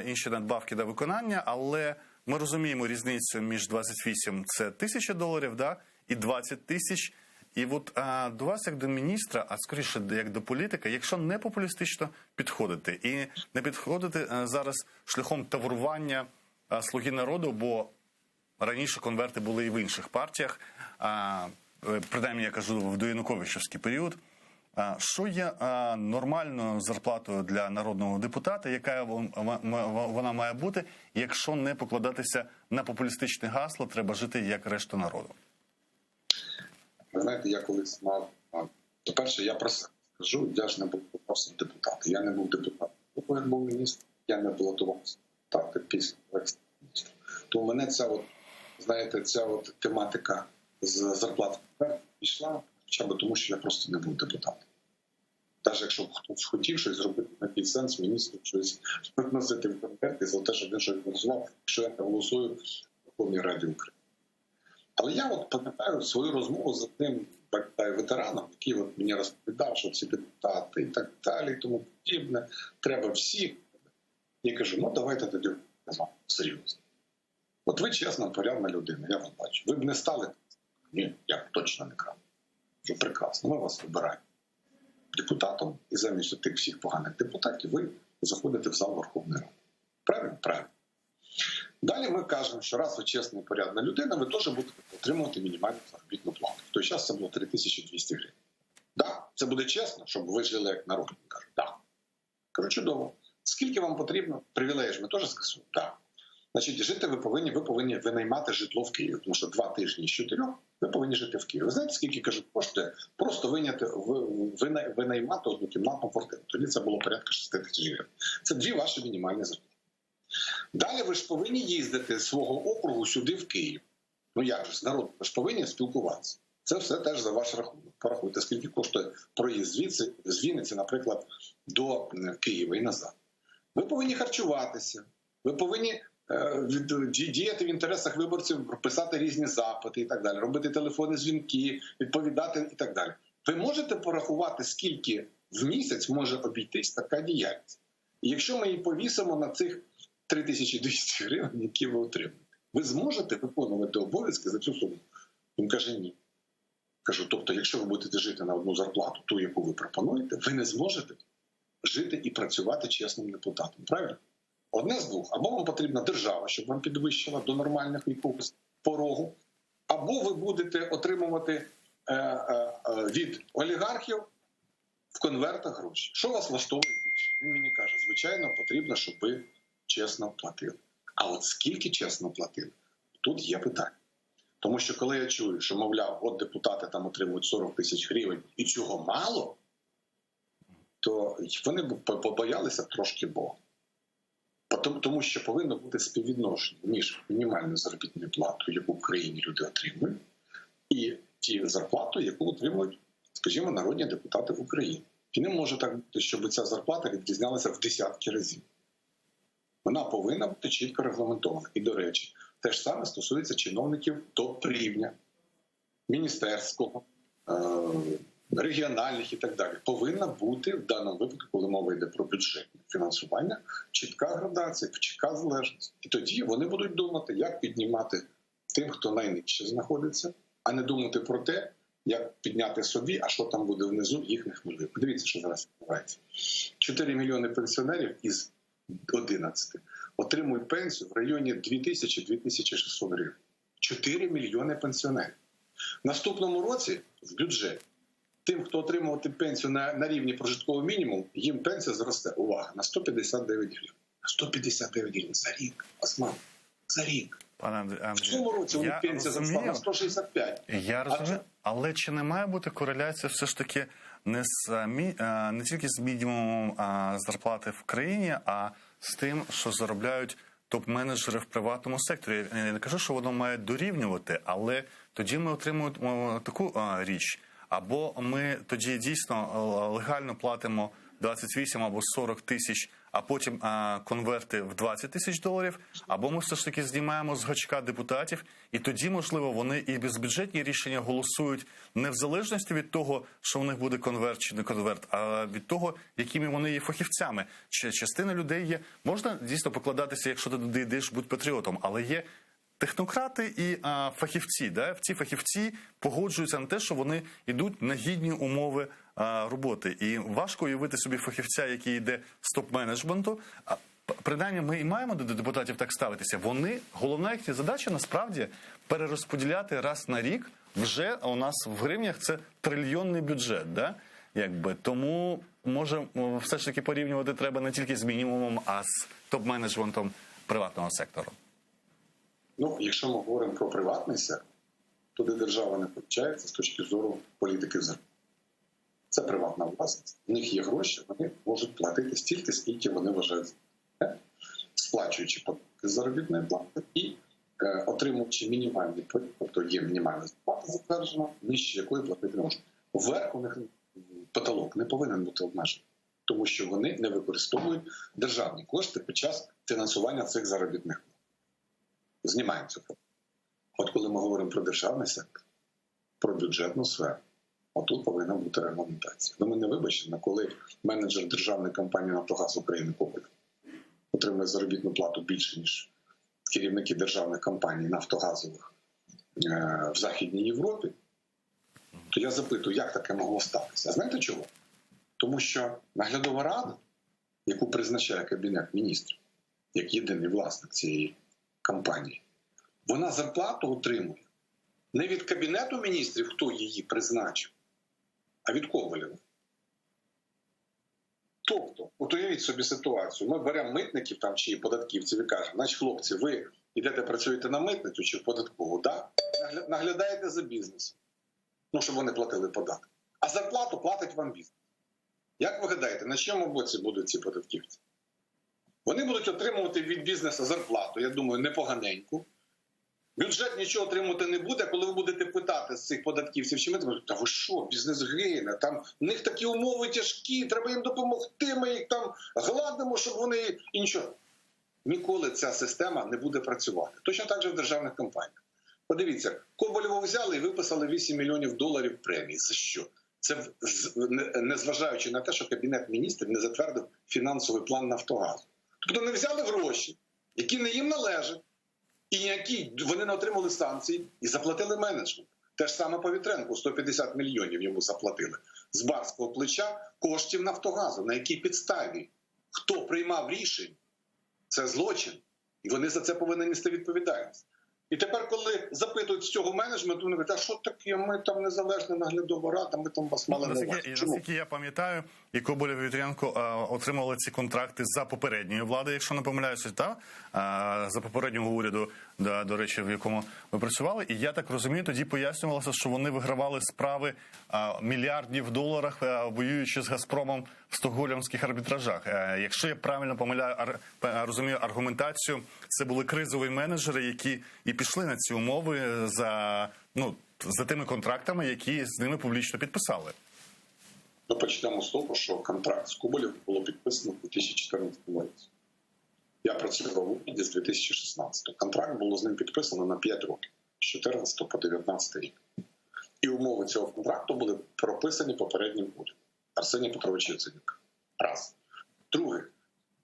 інші надбавки до виконання, але ми розуміємо різницю між 28 – це $1000, да, і 20 тисяч. І от до вас, як до міністра, а скоріше як до політика, якщо не популістично підходити і не підходити зараз шляхом таврування «Слуги народу», бо раніше конверти були і в інших партіях, принаймні, я кажу, в доянуковичівський період. Що є нормальною зарплатою для народного депутата, яка вона має бути, якщо не покладатися на популістичне гасло, треба жити як решта народу? Ви знаєте, я колись мав... По-перше, я просто скажу, я ж не був просто депутатом. Я не був депутатом. Коли я був міністр, я не балотувався. Так, після міністра. То у мене ця тематика з зарплати пішла хоча б тому, що я просто не був депутатом. Навіть якщо б хтось хотів щось зробити на підсенс, міністру щось носити в конверті за те, щоб він щось голосував, що я голосую в Верховній Раді України. Але я от пам'ятаю свою розмову з одним ветераном, який от мені розповідав, що ці депутати і так далі, і тому подібне, треба всіх. Я кажу, ну давайте тоді серйозно. От ви чесна, порядна людина, я вас бачу. Ви б не стали? Ні, я точно не крав. Вже прекрасно, ми вас вибираємо депутатом, і замість тих всіх поганих депутатів ви заходите в зал Верховної Ради. Правильно? Правильно. Далі ми кажемо, що раз ви чесна і порядна людина, ви теж будете отримувати мінімальну заробітну плату. В той час це було 3200 гривень. Так, це буде чесно, щоб ви жили як народ. Кажуть, так. Кажу, чудово. Скільки вам потрібно? Привілеї ж ми теж скасуємо? Так. Значить, жити ви повинні винаймати житло в Києві, тому що 2 тижні з 4 ви повинні жити в Києві. Ви знаєте, скільки, кажуть, коштує просто винаймати однокімнатну квартиру? Тоді це було порядка 6 тисяч гривень. Це 2 ваші мінімальні зарплати. Далі ви ж повинні їздити з свого округу сюди, в Київ. Ну як же, з народом, ви ж повинні спілкуватися. Це все теж за ваш рахунок. Порахуйте, скільки коштує проїзд звідси, з Вінниці, наприклад, до Києва і назад. Ви повинні харчуватися, ви повинні діяти в інтересах виборців, писати різні запити і так далі, робити телефонні дзвінки, відповідати і так далі. Ви можете порахувати, скільки в місяць може обійтись така діяльність? І якщо ми її повісимо на цих 3200 гривень, які ви отримуєте, ви зможете виконувати обов'язки за цю суму? Він каже, ні. Кажу, тобто, якщо ви будете жити на одну зарплату, ту, яку ви пропонуєте, ви не зможете жити і працювати чесним депутатом. Правильно? Одне з двох. Або вам потрібна держава, щоб вам підвищила до нормальних якогось порогу, або ви будете отримувати від олігархів в конвертах гроші. Що вас влаштовує більше? Він мені каже, звичайно, потрібно, щоб ви чесно платили. А от скільки чесно платили? Тут є питання. Тому що коли я чую, що, мовляв, от депутати там отримують 40 тисяч гривень і цього мало, то вони б побоялися трошки Бога. Тому що повинно бути співвідношення між мінімальною заробітною платою, яку в країні люди отримують, і ті зарплату, яку отримують, скажімо, народні депутати в Україні. І не може так бути, щоб ця зарплата відрізнялася в десятки разів. Вона повинна бути чітко регламентована. І, до речі, те ж саме стосується чиновників топ-рівня, міністерського, регіональних і так далі. Повинна бути в даному випадку, коли мова йде про бюджетне фінансування, чітка градація, чітка залежність. І тоді вони будуть думати, як піднімати тим, хто найнижче знаходиться, а не думати про те, як підняти собі, а що там буде внизу, їх не хвилює. Подивіться, що зараз відбувається. 4 мільйони пенсіонерів із 11 отримують пенсію в районі 2000-2600 гривень. 4 мільйони пенсіонерів. В наступному році в бюджеті тим, хто отримувати пенсію на рівні прожиткового мінімуму, їм пенсія зросте, увага, на 159 гривень. На 159 гривень за рік. Осман, за рік. Пане Андрій, в цьому році у них пенсія зросла на 165. Я розумію, але чи не має бути кореляція все ж таки не тільки з мінімумом зарплати в країні, а з тим, що заробляють топ-менеджери в приватному секторі? Я не кажу, що воно має дорівнювати, але тоді ми отримуємо таку річ. Або ми тоді дійсно легально платимо 28 або 40 тисяч, а потім конверти в 20 тисяч доларів, або ми все ж таки знімаємо з гачка депутатів, і тоді, можливо, вони і безбюджетні рішення голосують не в залежності від того, що у них буде конверт чи не конверт, а від того, якими вони є фахівцями. Чи частина людей є, можна дійсно покладатися, якщо ти туди йдеш, будь патріотом, але є технократи і фахівці. Да? Ці фахівці погоджуються на те, що вони йдуть на гідні умови роботи. І важко уявити собі фахівця, який йде з топ-менеджменту. Принаймні, ми і маємо до депутатів так ставитися. Головна їхня задача, насправді, перерозподіляти раз на рік. Вже у нас в гривнях це трильйонний бюджет. Да? Тому, може, все ж таки порівнювати треба не тільки з мінімумом, а з топ-менеджментом приватного сектору. Ну, якщо ми говоримо про приватний сектор, туди держава не втручається з точки зору політики взагалі. Це приватна власність. В них є гроші, вони можуть платити стільки, скільки вони вважають, сплачуючи податки з заробітної плати і отримуючи мінімальний, тобто є мінімальна зарплата затверджена, нижче якої платити не можна. Вверх у них потолок не повинен бути обмежений, тому що вони не використовують державні кошти під час фінансування цих заробітних плат. Знімаємо цю проблему. От коли ми говоримо про державний сектор, про бюджетну сферу, отут повинна бути регламентація. Ну, мене вибачте, коли менеджер державної компанії «Нафтогаз України» Коболєв отримує заробітну плату більше, ніж керівники державних компаній нафтогазових в Західній Європі, то я запитую, як таке могло статися. А знаєте чого? Тому що наглядова рада, яку призначає Кабінет міністрів, як єдиний власник цієї компанії, вона зарплату отримує не від Кабінету міністрів, хто її призначив, а від Коболєва. Тобто, от уявіть собі ситуацію, ми беремо митників там, чи податківців і кажемо, значить, хлопці, ви йдете працюєте на митницю чи в податкову, да? Наглядаєте за бізнесом, ну, щоб вони платили податки. А зарплату платить вам бізнес. Як ви гадаєте, на чому боці будуть ці податківці? Вони будуть отримувати від бізнесу зарплату, я думаю, непоганеньку. Бюджет нічого отримувати не буде, коли ви будете питати з цих податківців, чи ми кажуть, та ви що, бізнес гине, там в них такі умови тяжкі, треба їм допомогти, ми їх там гладимо, щоб вони і нічого. Ніколи ця система не буде працювати. Точно так же в державних компаніях. Подивіться, Коболєва взяли і виписали $8 мільйонів премії. За що? Це незважаючи на те, що Кабінет міністрів не затвердив фінансовий план «Нафтогазу». Тобто не взяли гроші, які не їм належать, і які вони не отримали санкцій і заплатили менеджмент. Те ж саме Повітренку, 150 мільйонів йому заплатили. З барського плеча коштів «Нафтогазу». На якій підставі? Хто приймав рішення? Це злочин. І вони за це повинні нести відповідальність. І тепер, коли запитують з цього менеджменту, вони кажуть, а що таке, ми там незалежна наглядова рада, ми там вас мали на увазі. Наскільки я пам'ятаю, і Коболєв і Вітренко отримали ці контракти за попередньої влади, якщо не помиляюся, за попереднього уряду, до речі, в якому ви працювали. І я так розумію, тоді пояснювалося, що вони вигравали справи мільярдів доларів, воюючи з «Газпромом» в стокгольмських арбітражах. Якщо я правильно розумію аргументацію, це були кризові менеджери, які і пішли на ці умови за тими контрактами, які з ними публічно підписали. Ну, почнемо з того, що контракт з Коболєвим було підписано в 2014 році. Я працював в уряді з 2016. Контракт було з ним підписано на 5 років, з 2014 по 2019 рік. І умови цього контракту були прописані попереднім урядом Арсенія Петровича Яценюка. Раз. Друге.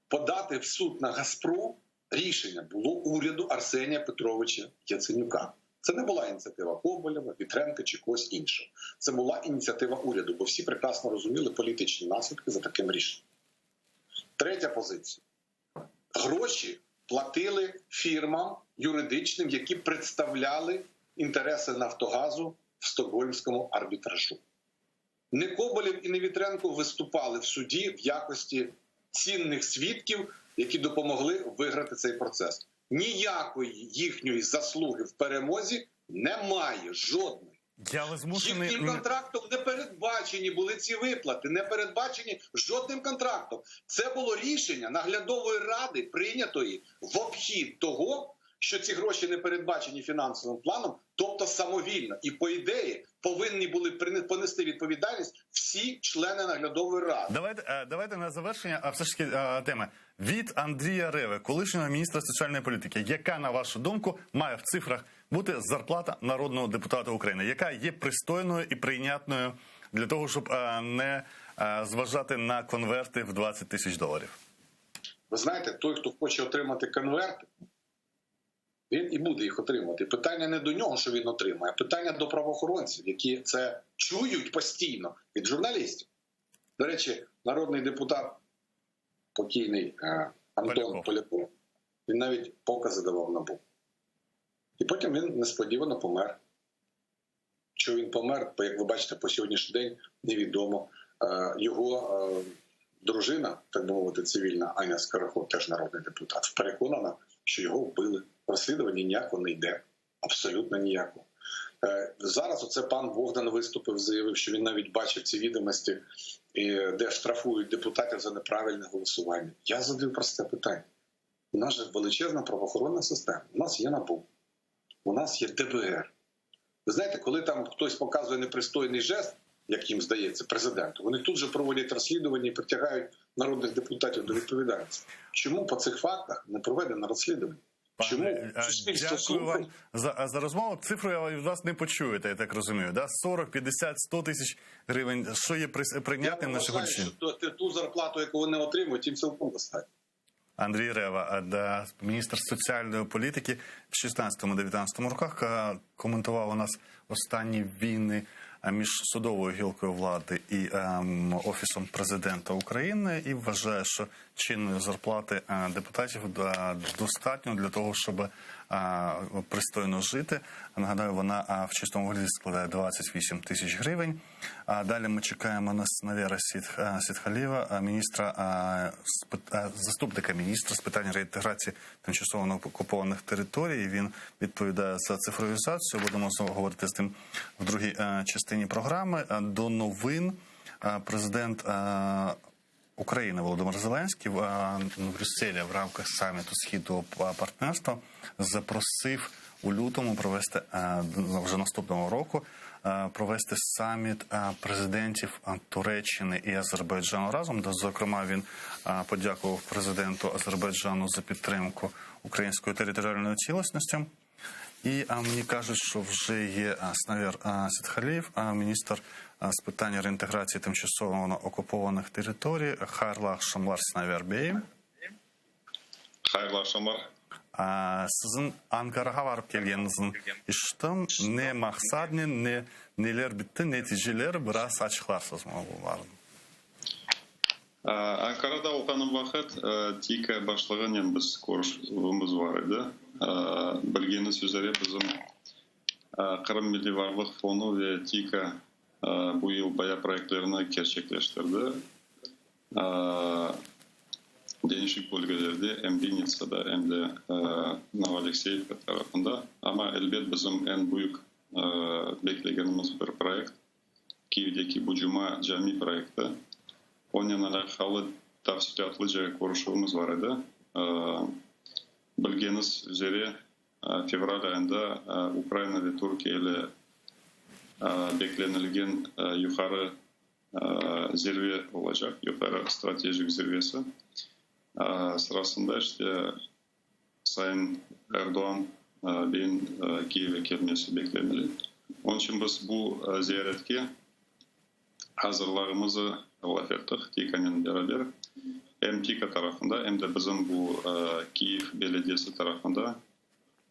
Подати в суд на «Газпром» рішення було уряду Арсенія Петровича Яценюка. Це не була ініціатива Коболєва, Вітренка чи когось іншого. Це була ініціатива уряду, бо всі прекрасно розуміли політичні наслідки за таким рішенням. Третя позиція. Гроші платили фірмам юридичним, які представляли інтереси «Нафтогазу» в стокгольмському арбітражу. Не Коболєв і не Вітренко виступали в суді в якості цінних свідків, які допомогли виграти цей процес. Ніякої їхньої заслуги в перемозі немає, жодної. Їхнім контрактом не передбачені були ці виплати, не передбачені жодним контрактом. Це було рішення наглядової ради, прийнятої в обхід того, що ці гроші не передбачені фінансовим планом, тобто самовільно. І, по ідеї, повинні були понести відповідальність всі члени наглядової ради. Давайте на завершення все ж таки теми. Від Андрія Реви, колишнього міністра соціальної політики, яка, на вашу думку, має в цифрах бути зарплата народного депутата України? Яка є пристойною і прийнятною для того, щоб не зважати на конверти в $20 тисяч? Ви знаєте, той, хто хоче отримати конверти, він і буде їх отримувати. Питання не до нього, що він отримає, а питання до правоохоронців, які це чують постійно від журналістів. До речі, народний депутат, покійний Антон Поляков, він навіть покази давав НАБУ. І потім він несподівано помер. Що він помер, як ви бачите, по сьогоднішній день невідомо. Його дружина, так би мовити, цивільна, Аня Скороход, теж народний депутат, переконана, що його вбили. Розслідування ніякого не йде. Абсолютно ніякого. Зараз оце пан Богдан виступив, заявив, що він навіть бачив ці відомості, де штрафують депутатів за неправильне голосування. Я задаю просте питання. У нас же величезна правоохоронна система. У нас є НАБУ, у нас є ДБР. Ви знаєте, коли там хтось показує непристойний жест, як їм здається, президенту. Вони тут же проводять розслідування і притягають народних депутатів до відповідальності. Чому по цих фактах не проведено розслідування? Чому суспільство Дякую вам слухає? за розмову. Цифру я від вас не почуєте, я так розумію. Да? 40, 50, 100 тисяч гривень. Що є прийнятним на сьогоднішній? Що ту зарплату, яку вони отримують, їм цілком достатньо. Андрій Рева, міністр соціальної політики, в 16-19 роках коментував у нас останні війни між судовою гілкою влади і Офісом президента України і вважає, що чинної зарплати депутатів достатньо для того, щоб пристойно жити. Нагадаю, вона в чистому вигляді складає 28 тисяч гривень. Далі ми чекаємо на Навера Сітхалієва, заступника міністра з питань реінтеграції тимчасово окупованих територій. Він відповідає за цифровізацію. Будемо говорити з ним в другій частині програми. До новин президент України Володимир Зеленський в Брюсселі в рамках саміту Східного партнерства запросив у лютому провести вже наступного року провести саміт президентів Туреччини і Азербайджану разом. Зокрема, він подякував президенту Азербайджану за підтримку української територіальної цілісності. І мені кажуть, що вже є Навер Сітхалієв, міністр з питань реінтеграції тимчасово окупованих територій. Хайрлах Шамлар Навер Бей. Хайрлах Шамар. Sizin Ankara'ya varıp gelgenizin işten ne maksat ne neler bitti neticeler biraz açıklarsınız mı bunların? Анкарада оқаным вақыт тика башлығын біз көрішіміз бар еді. Білгені сөздері біздің Қырым милливарлық фону ve тика bu yıl bayağı projelerini gerçekleştirdi. Değişik bölgelerde hem Vinitsa'da hem de Novalexeyevka tarafında. Ama elbet bizim en büyük bekleyenimiz bir proje. Kiev'deki bu Cuma Cami projekti. Onun alakalı tafsilatlıca konuşmamız var idi. Bilginiz üzere fevral ayında Ukrayna ve Türkiye ile beklenilgen yukarı zirve olacak. Yukarı stratejik zirvesi. Sırasında işte Sayın Erdoğan Bey'in Kiev'e gelmesi beklenili. Onun için biz bu ziyaretke hazırlığımızı laf ettik TİKA'nın beraber. Hem TİKA tarafında hem de bizim bu Kiev Belediyesi tarafında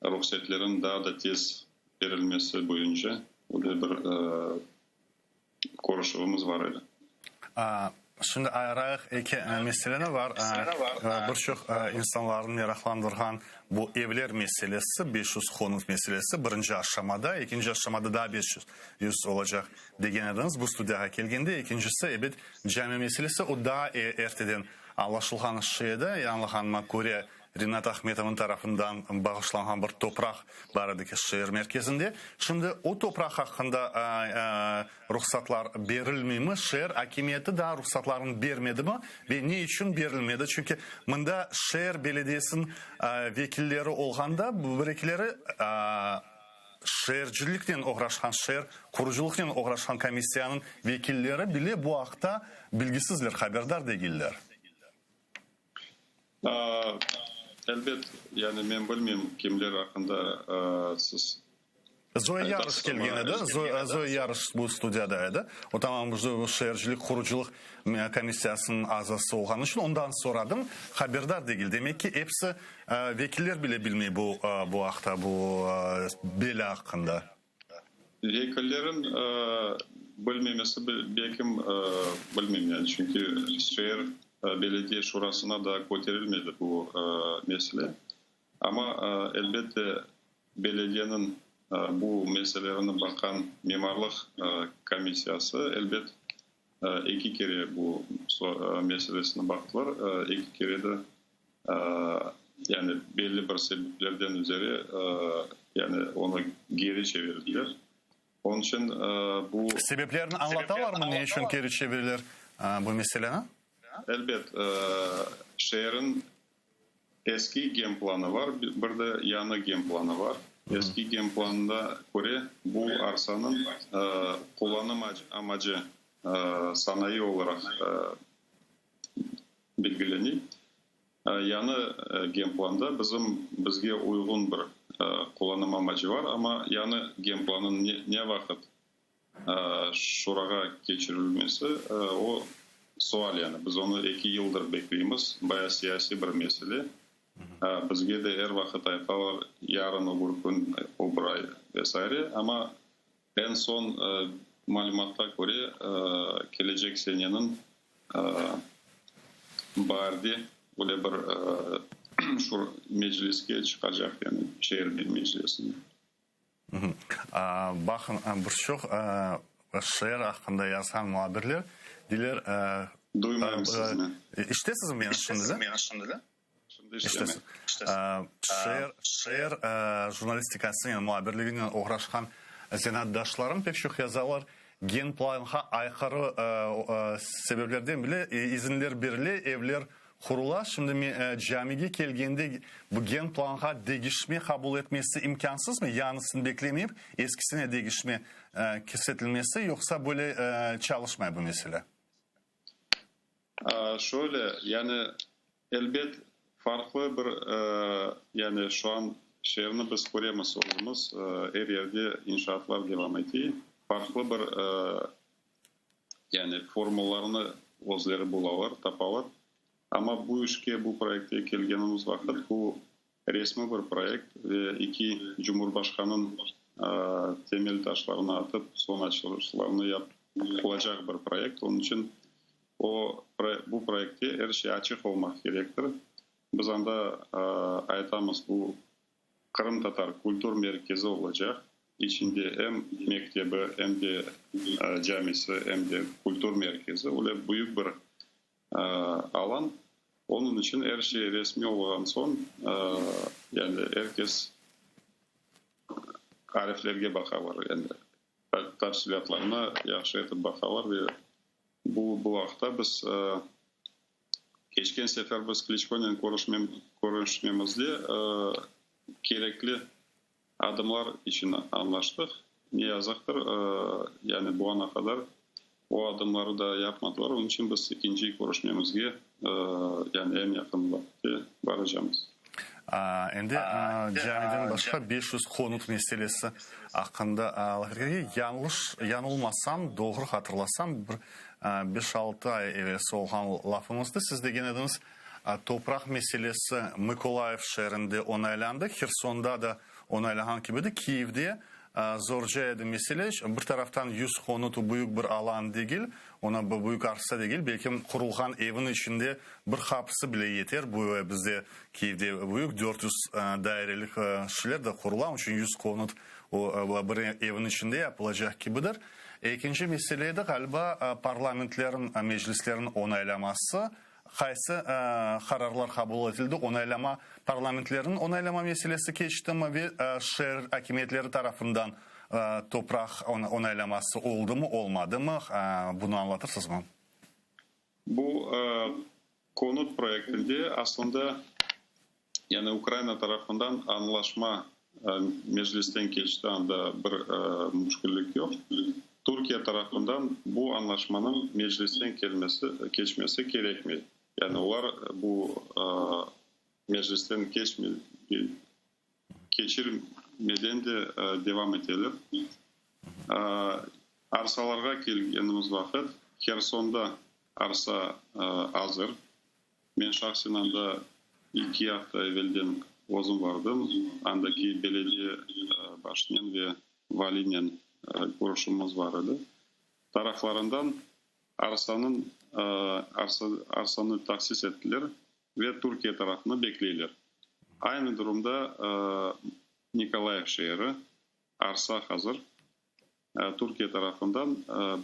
ruhsatlerin daha da tez verilmesi boyunca öyle bir konuşmamız var idi. Şimdi ayıraq iki meselene var. Birçok insanların meraklandırgan bu evler meselesi, 500 konut meselesi birinci aşamada, ikinci aşamada daha 500 olacak degenediniz. Bu studiyaya gelgende ikincisi evet cami meselesi o daha erteden anlaşılgan şeydi. Yanılganıma göre Rinat Ahmetov'un tarafından bağışlanan bir toprak baradaki şehir merkezinde. Şimdi o toprak hakkında ruhsatlar verilmiyor mu? Şehir hakimiyeti daha ruhsatlarını vermedi mi? Ve ne için verilmedi? Çünkü bunda şehir belediyesinin vekilleri olganda bu vekilleri şehircilikten uğraşan şehir, kuruculuktan uğraşan komissiyanın vekilleri bile bu haqda bilgisizler, haberdar değiller. Elbet, yani men bilmiyorum kimler hakkında siz... Zoya Yarış gelgeni de, Zoya Yarış bu studiyadaydı. O tamam bu şehircilik, kuruculuk komissiyasının azası olğan için ondan soradım. Haberdar değil. Demek ki hepsi vekiller bile bilmiyor bu haqda, bu bela hakkında. Vekillerin bilmemesi belkim bilmem yani. Çünkü şehir belediye şurasına da götürülmedi bu mesele. Ama elbette belediyenin bu meselelerine bakan mimarlık komisyası elbet iki kere bu meselesine baktılar. İki kere de yani belli bir sebeplerden üzere yani onu geri çevirdiler. Onun için bu... Sebeplerini anlatalar mı? Ne için geri çevirilir bu meselene? Elbet şehrin eski gen planı var, bir de yanı gen planı var. Eski gen planına göre bu arsanın kullanım amacı sanayi olarak belgileniyor. Yani gen planda bizge uygun bir kullanım amacı var ama yani gen planın ne vakit şuraga geçirilmesi o sual yani. Biz onu 2 yıldır bekliyoruz. Bayağı siyasi bir mesele. Bizge de her vakit aytalar yarın öbür gün öbür ay vesaire ama en son malumatla göre gelecek senenin bardi böyle bir şu mecliske çıkacak yani şehir meclisinde. Bakın birçok şehir hakkında yazan muhabirler diler Duymuyorum sizni. İştesiz mi şimdi? İştesiz. Şehir jurnalistikasının yani muhabirliğinden uğraşan zenatdaşlarım pek çok yazarlar gen planға aykırı sebeplerden bile izinler berili, evler kurula. Şimdi camiye gelgende bu gen planға değişme kabul etmesi imkansız mı? Yanısını beklemeyip eskisine değişme kesetilmesi yoksa böyle çalışmaya bu mesele? Şöyle yani elbet farklı bir yani şu an şehrini biz koruyoruz olduğumuz her yerde inşaatlar devam ediyor. Farklı bir yani formüllerini özleri bulalar, tapalar. Ama bu işe, bu projekte gelgenimiz vakit bu resmi bir projekt ve 2 Cumhurbaşkanı'nın temel taşlarını atıp son açılışlarını yapılacak bir projekt. Onun için bu projekte her şey açık olmak gerektir. Biz anda aytamız bu Kırım Tatar Kültür Merkezi olacak. İçinde hem mektebi hem de camisi hem de kültür merkezi. Öyle büyük bir alan. Onun için her şey resmi olan son yani herkes tariflerge bakar yani tafsilatlarına yaxşı etip bakar ve bu vakta biz geçken sefer biz Kliçko'yla konuşmamızda gerekli adımlar için anlaştık. Ne yazaktır? Yani bu ana kadar o adımları da yapmadılar. Onun için biz ikinci görüşmemizge yani en yakın vakitte varacağız. Endi camiden başka 500 konut meselesi hakkında yanılmasam, doğru hatırlasam bir 5-6 ay evvelsi olan lafımızda siz de genediniz toprak meselesi Mykolaiv şehrinde onaylandı. Kherson'da da onaylanan gibiydi. Kiev'de zorca mesele bir taraftan 100 konutu büyük bir alan değil, ona büyük arsa değil. Belki kurulgan evin içinde bir kapısı bile yeter. Bu bizde Kiev'de büyük 400 dairelik şeyler de kurulan için 100 konut o bir evin içinde yapılacak gibidir. İkinci mesele de galiba parlamentlerin, meclislerin onaylaması. Qaysı kararlar kabul edildi, onaylama parlamentlerin onaylama meselesi geçti mi ve şehir hakimiyetleri tarafından toprak onaylaması oldu mu olmadı mı bunu anlatırsınız mı? Bu konut projektinde aslında yani Ukrayna tarafından anlaşma meclisten geçti anda bir müşkülük yok. Türkiye tarafından bu anlaşmanın meclisten geçmesi gerekmiyor. Yani onlar bu meclisten geçirmeden de devam edelim. Arsalarga gelgenimiz vakit Kherson'da arsa hazır. Ben şahsen anda 2 hafta evvelden özüm vardım. Andaki belediye başlayan ve valinen görüşümüz vardı. Taraflarından arsanı taksis ettiler ve Türkiye tarafını bekliyorlar. Aynı durumda Nikolaev şehri arsa hazır. Türkiye tarafından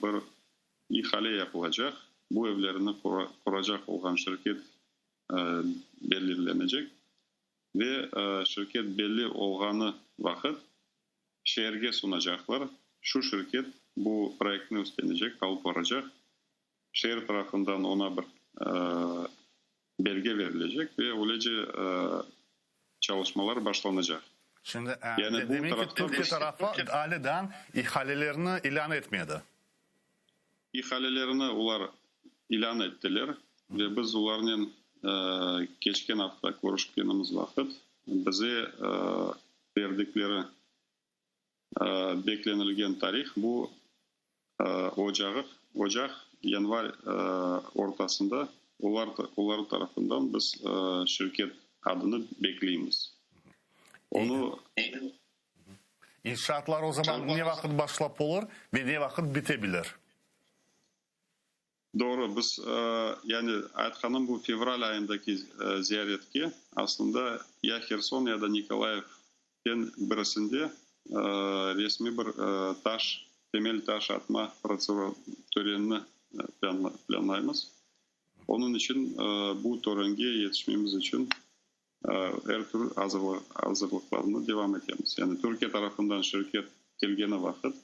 bir ihale yapılacak. Bu evlerini kuracak olan şirket belirlenecek ve şirket belli olganı vakit şehirge sunacaklar. Şu şirket bu projektini üstlenecek, kalıp varacak. Şehir tarafından ona bir belge verilecek ve öylece çalışmalar başlanacak. Şimdi Yani bu demek ki tarafta Türkiye biz- tarafı aileden ihalelerini ilan etmedi. İhalelerini ular ilan ettiler ve biz ularning geçken hafta ko'rishganimiz vaqt bize verdikleri beklenilgen tarih bu Ocak yanvar ortasında ular tarafından biz şirket adını bekliyoruz. Onu İnşaatlar o zaman ne vakit başlap olur ve ne vakit bitebilir? doğru biz yani aytganim bu fevral ayındaki ziyaretki aslında ya Kherson ya da Nikolaev'den birisinde resmi bir temel taş atma törenini planlayız. Onun için bu törenge yetişmemiz için her tür hazırlıklarını devam edeceğiz. Yani Türkiye tarafından şirket gelgeni vakit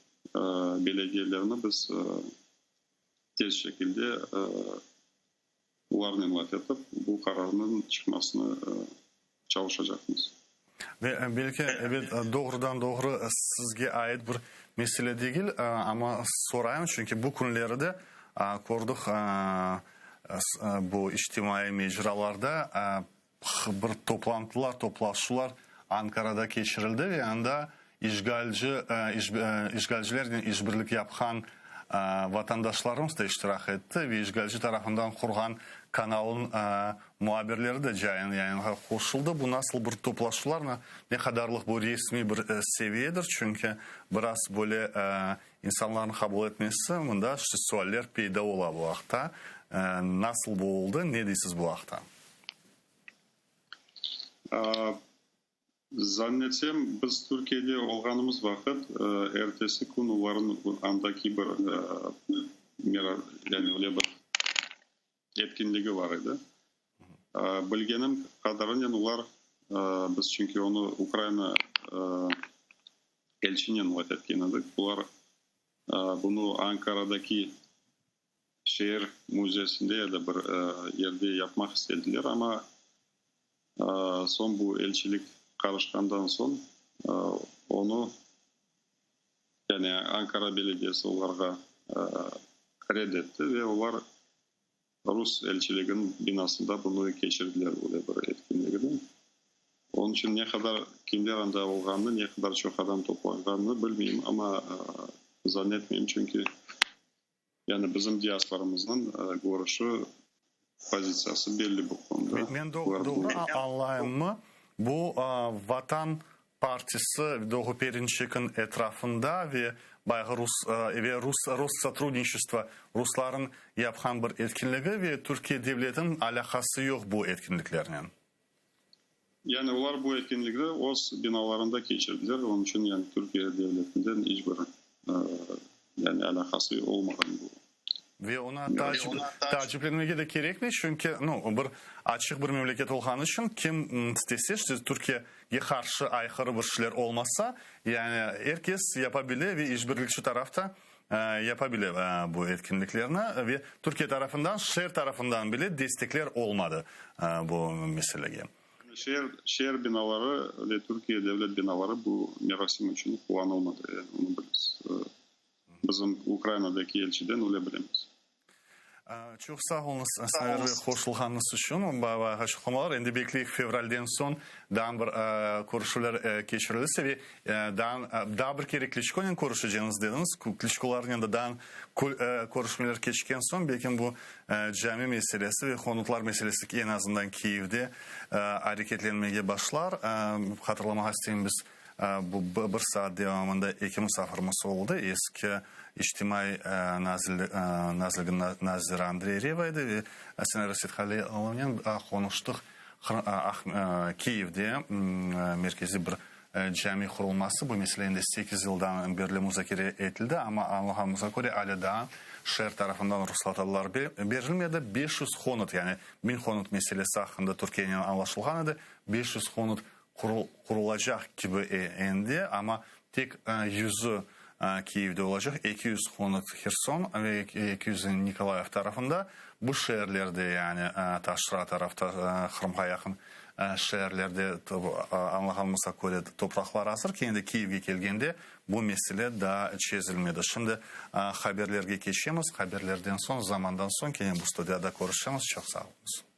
belediyelerini biz tez şekilde ularını anlatıp bu kararının çıkmasını çalışacağız. Ve belki evet doğrudan doğru sizge ait bir mesele değil ama sorayım çünkü bu günlerde gördük bu içtimai mecralarda bir toplaşılar Ankara'da geçirildi ve anda işgalcilerden işbirlik yapan vatandaşlarımız da iştirak etti ve işgalci tarafından kurulan kanalın muhabirleri de yayına koşuldu. Bu nasıl bir toplaşılar ne kadarlık bu resmi bir seviyedir çünkü biraz böyle insanların kabul etmesi bunda işte sualler peyda ola bu vakta. Nasıl bu oldu? Ne diyorsunuz bu vakta? Zannetsem biz Türkiye'de olganımız vakit ertesi gün uların andaki bir yani öyle bir etkinliği var idi. Bilgenim kadarıyla ular biz çünkü onu Ukrayna elçinin vaat etkeniydik. Ular bunu Ankara'daki şehir müzesinde ya da bir yerde yapmak istediler ama son bu elçilik karışkandan son onu yani Ankara Belediyesi onlara reddetti ve onlar Rus elçiliğinin binasında bunu geçirdiler böyle bir etkinliğini. Onun için ne kadar kimler anda olganını, ne kadar çok adam toplanganını bilmiyorum ama zannetmeyeyim çünkü yani bizim diasporamızın görüşü pozisiyası belli bu konuda. Ben doğru anlayayım mı? Bu Vatan Partisi Doğu Perinçek'in etrafında ve Rus сотрудничество Rusların yapan bir etkinliği ve Türkiye devletinin alakası yok bu etkinliklerle. Yani onlar bu etkinlikte OS binalarında geçirdiler. Onun için yani Türkiye devletinden hiçbir yani alakası olmadan bu. Ve ona taciplenmeye de gerekli çünkü bir açık bir memleket olduğu için kim istese Türkiye'ye karşı aykırı bir şeyler olmazsa yani herkes yapabilir ve işbirlikçi tarafta yapabilir bu etkinliklerini ve Türkiye tarafından, şehir tarafından bile destekler olmadı bu meseleye. Şehir binaları ve Türkiye devlet binaları bu merasim için kullanılmadı. Yani onu biliriz. Bizim Ukrayna'daki elçiden öyle bilemiz. Çok sağ olunuz Sayın ve hoşluğunuz için. Açıklamalar endi bekleyik fevralden son daha bir görüşüler geçirilirse ve daha bir kere Klitschko'yla görüşeceğiniz dediniz. Klitschko'ların yanında daha görüşmeler geçken son belki bu cami meselesi ve konutlar meselesi ki en azından Kiev'de hareketlenmeye başlar. Hatırlamak isteyeyim biz bu bir saat devamında iki misafirimiz oldu. Eski İçtimai Nazırı Andrei Reva'ydı ve Asena Rasit Khalilov'la konuştuk. Kiev'de merkezi bir cami kurulması bu meseleinde 8 yıldan beri müzakere edildi ama anladığımıza göre hala da şehir tarafından ruhsatlar verilmedi. 500 konut yani 1000 konut meselesi hakkında Türkiye'nin anlaşılgan idi. 500 konut kurulacak gibi endi ama tek 100'ü Киев'de olacak. 200 konut Херсон ve 200 Nikolaev tarafında. Bu şehirlerde yani Taşra tarafta Kırım'a yakın şehirlerde anlaşılmışsa koyda topraklar asır. Kendi Kiev'e gelgende bu mesele daha çözülmedi. Şimdi haberlerge geçeceğiz. Haberlerden son zamandan son kendi bu stüdyoda konuşacağız. Çok sağ olun.